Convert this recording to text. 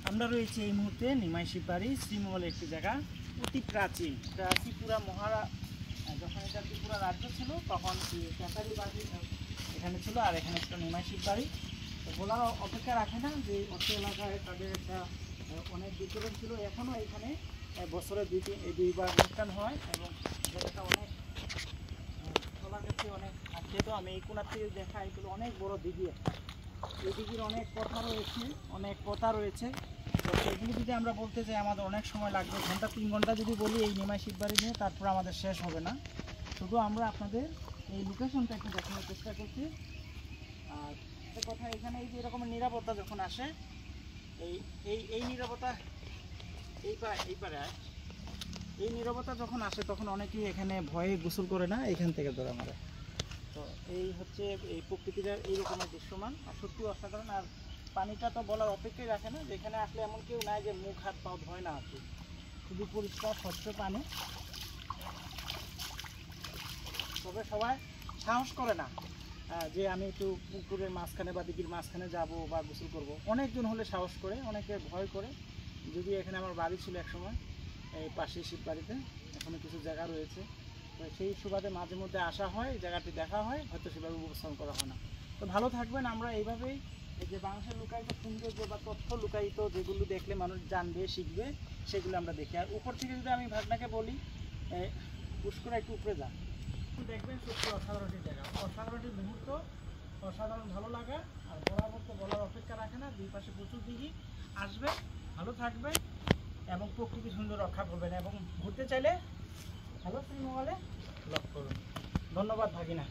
আমরা রয়েছি এই মুহূর্তে নিমাইশি বাড়ি শ্রীমঙ্গলের একটি জায়গা, অতি প্রাচীন। এটা ত্রিপুরা যখন এটা ত্রিপুরা রাজ্য ছিল তখন ক্যাসারি বাড়ি এখানে ছিল, আর এখানে ছিল নিমাইশি বাড়ি। তো বলার অপেক্ষা রাখে না যে অর্থ এলাকায় তাদের একটা অনেক বিচরণ ছিল। এখনও এখানে বছরে দুইবার অনুষ্ঠান হয় এবং জায়গাটা অনেক চলার কাছে অনেক আছে। তো আমি এই কোনার থেকে দেখা, এগুলো অনেক বড় দিঘি একটা, এই দিঘির অনেক কথা রয়েছে। তো এগুলি যদি আমরা বলতে চাই আমাদের অনেক সময় লাগবে, 3 ঘন্টা যদি বলি এই নিমাই শিববাড়ি নিয়ে, তারপর আমাদের শেষ হবে না। শুধু আমরা আপনাদের এই লোকেশনটা একটু দেখানোর চেষ্টা করছি। আর একটা কথা, এখানে এই যে এরকম নিরাপত্তা যখন আসে, এই নিরাপত্তা এই নিরাপত্তা যখন আসে তখন অনেকেই এখানে ভয়ে গোসল করে না, এখান থেকে ধরে মারে। তো এই হচ্ছে এই প্রকৃতিটা এই রকমের দৃশ্যমান, আর সত্যি অসাধারণ। আর পানিটা তো বলার অপেক্ষাই রাখে না, যেখানে আসলে এমন কেউ নাই যে মুখ হাত পাও ধয় না, আছে শুধু পরিষ্কার স্বচ্ছ পানি। তবে সবাই সাহস করে না যে আমি একটু পুকুরের মাঝখানে বা দিঘির মাঝখানে যাব বা গোসল করব। অনেকজন হলে সাহস করে, অনেকে ভয় করে। যদি এখানে আমার বাড়ি ছিল একসময় এই পাশে শিব বাড়িতে, এখনও কিছু জায়গা রয়েছে। তো সেই সুবাদে মাঝে মধ্যে আসা হয়, জায়গাটি দেখা হয়, হয়তো সেভাবে উপস্থাপন করা হয় না। তো ভালো থাকবেন। আমরা এইভাবেই এই যে বাংলাদেশের লুকায়িত সৌন্দর্য বা তথ্য লুকায়িত যেগুলো দেখলে মানুষ জানবে, শিখবে, সেগুলো আমরা দেখি। আর উপর থেকে যদি আমি ভাগনাকে বলি, পুষ্করা একটু উপরে যান, দেখবেন সত্যি অসাধারণ জায়গা, অসাধারণ মুহূর্ত, অসাধারণ ভালো লাগা। আর বরাবর তো বলার অপেক্ষা রাখে না, দুই পাশে প্রচুর দিঘি। আসবে, ভালো থাকবে এবং প্রকৃতি সুন্দর রক্ষা করবেন। এবং ঘুরতে চাইলে হ্যালো শ্রীমঙ্গলে লক করুন। ধন্যবাদ ভাগিনা।